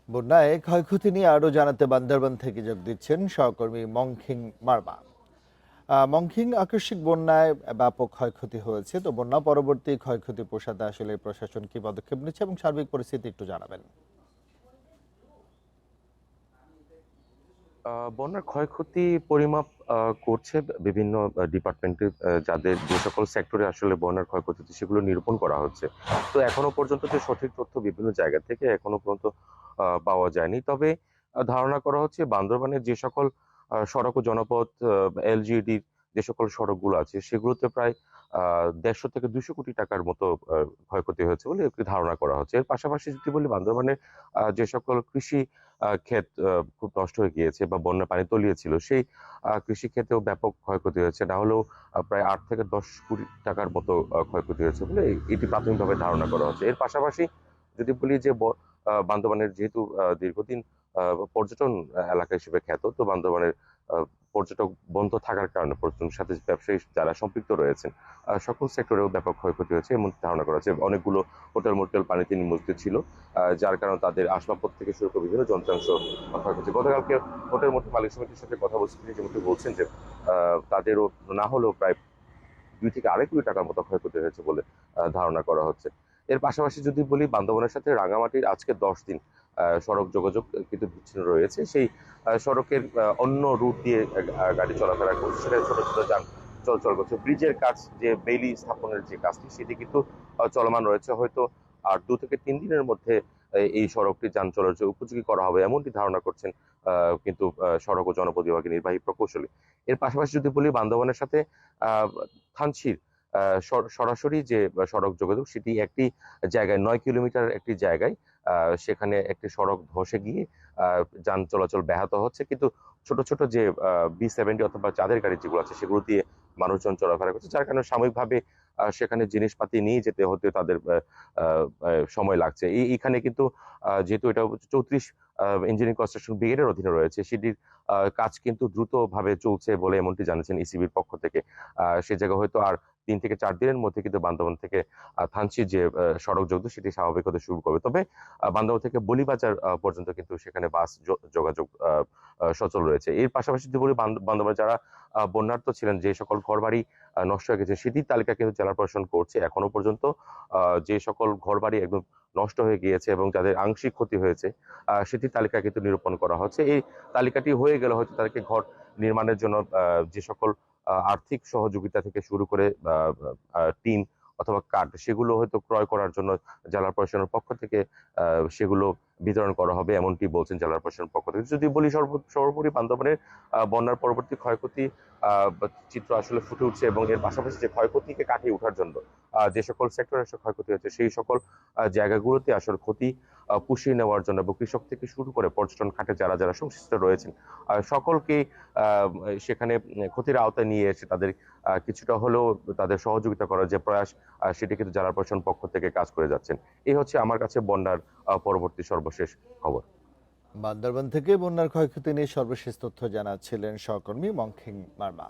বন্যায় ক্ষয়ক্ষতি নিয়ে আরও জানাতে বান্দরবান থেকে যোগ দিচ্ছেন সহকর্মী মংখিং মারমা। মংখিং, আকস্মিক বন্যায় ব্যাপক ক্ষয়ক্ষতি হয়েছে, তো বন্যা পরবর্তী ক্ষয়ক্ষতি পোষাতে আসলে প্রশাসন কি পদক্ষেপ নিচ্ছে এবং সার্বিক পরিস্থিতি একটু জানাবেন। বন্যার ক্ষয়ক্ষতি পরিমাপ করছে বিভিন্ন ডিপার্টমেন্টে, যাদের যে সকল সেক্টরে আসলে বন্যার ক্ষয়ক্ষতি হচ্ছে সেগুলো নিরূপণ করা হচ্ছে। তো এখনো পর্যন্ত যে সঠিক তথ্য বিভিন্ন জায়গা থেকে এখনো পর্যন্ত পাওয়া যায়নি। তবে ধারণা করা হচ্ছে বান্দরবানের যে সকল সড়ক ও জনপথ এলজিইডির যে সকল সড়কগুলো আছে সেগুলোতে প্রায় ১৫০ থেকে ২০০ কোটি টাকার মতো ক্ষয়ক্ষতি হয়েছে বলে একটি ধারণা করা হচ্ছে। এর পাশাপাশি যদি বলি বান্দরবানের যে সকল কৃষি ক্ষেত খুব নষ্ট হয়ে গিয়েছে বা বন্যার পানি তলিয়েছিল, সেই কৃষি ক্ষেতেও ব্যাপক ক্ষয়ক্ষতি হয়েছে। না হলেও প্রায় ৮ থেকে ১০ কোটি টাকার মতো ক্ষয়ক্ষতি হয়েছে বলে এটি প্রাথমিকভাবে ধারণা করা হচ্ছে। এর পাশাপাশি যদি বলি যে বান্দরবানের যেহেতু দীর্ঘদিন আ পর্যটন এলাকা হিসেবে খ্যাত, তো বান্দরবানের আ পর্যটক বন্ধ থাকার কারণে পর্যটনের সাথে ব্যবসায়ী যারা সম্পৃক্ত রয়েছেন, সকল সেক্টরেও ব্যাপক ক্ষয়ক্ষতি হয়েছে এমন ধারণা করা হচ্ছে। অনেকগুলো হোটেল-মোটেল পানিতে নিমজ্জিত ছিল। যার কারণে তাদের আসবাবপত্র থেকে শুরু করে বিভিন্ন যন্ত্রাংশ ক্ষয়ক্ষতি। গতকালকে হোটেল মোটেল মালিক সমিতির সাথে কথা বলছি, তিনি যেমনটি বলছেন যে তাদেরও না হলেও প্রায় ২ থেকে ২.৫ কোটি টাকার মতো ক্ষয়ক্ষতি হয়েছে বলে ধারণা করা হচ্ছে। এর পাশাপাশি যদি বলি বান্দরবানের সাথে রাঙামাটির আজকে ১০ দিন সড়ক যোগাযোগ কিন্তু বিচ্ছিন্ন রয়েছে। সেই সড়কের অন্য রুট দিয়ে গাড়ি চলাফেরা করছে। সেখানে ছোট, ছোট যান চলাচল করছে। ব্রিজের কাজ, যে বেইলি স্থাপনের যে কাজটি সেটি কিন্তু চলমান রয়েছে। হয়তো আর ২ থেকে ৩ দিনের মধ্যে এই সড়কটি যান চলাচলের উপযোগী করা হবে এমনটি ধারণা করছেন কিন্তু সড়ক ও জনপথ বিভাগের নির্বাহী প্রকৌশলী। এর পাশাপাশি যদি বলি বান্দরবানের সাথে আ থানচির সরাসরি যে সড়ক যোগাযোগ সেটি একটি জায়গায় ৯ কিলোমিটার একটি জায়গায় সেখানে একটি সড়ক ধসে গিয়ে আ যান চলাচল ব্যাহত হচ্ছে। কিন্তু ছোট, ছোট যে B70 অথবা চাঁদের গাড়ি যেগুলো আছে সেগুলো দিয়ে মানুষজন চলাফেরা করছে। যার কারণে সাময়িকভাবে সেখানে জিনিসপাতি নিয়ে যেতে হতে তাদের আ আ আ সময় লাগছে। এইখানে কিন্তু যেহেতু এটা ৩৪ ইঞ্জিনিয়ারিং কনস্ট্রাকশন ব্রিগেডের অধীনে রয়েছে, সেটির কাজ কিন্তু দ্রুতভাবে চলছে বলে এমনটি জানিয়েছেন ইসিবির পক্ষ থেকে। সে জায়গায় হয়তো আর ৩ থেকে ৪ দিনের মধ্যে কিন্তু বান্দরবান থেকে থানচির যে সড়ক যোগাযোগ সেটি স্বাভাবিক হতে শুরু করবে। তবে বান্দরবান থেকে বলিবাজার পর্যন্ত কিন্তু সেখানে বাস যোগাযোগ সচল রয়েছে। এর পাশাপাশি যদি বলি বান্দরবানে যারা বন্যার্ত ছিলেন, যে সকল ঘরবাড়ি নষ্ট হয়ে গেছে সেটির তালিকা কিন্তু জেলা প্রশাসন করছে। এখনো পর্যন্ত যে সকল ঘরবাড়ি একদম নষ্ট হয়ে গিয়েছে এবং যাদের আংশিক ক্ষতি হয়েছে সেটির তালিকা কিন্তু নিরূপণ করা হচ্ছে। এই তালিকাটি হয়ে গেলে হয়তো তাদেরকে ঘর নির্মাণের জন্য যে সকল আর্থিক সহযোগিতা থেকে শুরু করে টিন অথবা কাঠ সেগুলো হয়তো ক্রয় করার জন্য জেলা প্রশাসনের পক্ষ থেকে সেগুলো বিতরণ করা হবে এমনটি বলছেন জেলা প্রশাসনের পক্ষ থেকে। যদি বলি সর্বোপরি বান্দরবানের বন্যার পরবর্তী ক্ষয়ক্ষতি চিত্র আসলে ফুটে উঠছে এবং এর পাশাপাশি যে ক্ষয়ক্ষতিকে কাটিয়ে ওঠার জন্য যে সকল সেক্টরে ক্ষয়ক্ষতি হয়েছে সেই সকল জায়গাগুলোতে আসলে ক্ষতি পুষিয়ে নেওয়ার জন্য এবং কৃষক থেকে শুরু করে পর্যটন খাতে যারা যারা সংশ্লিষ্ট রয়েছেন সকলকে সেখানে ক্ষতির আওতায় নিয়ে এসে তাদের কিছুটা হলেও তাদের সহযোগিতা করার যে প্রয়াস সেটি কিন্তু জেলা প্রশাসন পক্ষ থেকে কাজ করে যাচ্ছেন। এই হচ্ছে আমার কাছে বন্যার পরবর্তী সর্বশেষ খবর। বান্দরবান থেকে বন্যার ক্ষয়ক্ষতি নিয়ে সর্বশেষ তথ্য জানাচ্ছিলেন সহকর্মী মংখিং মারমা।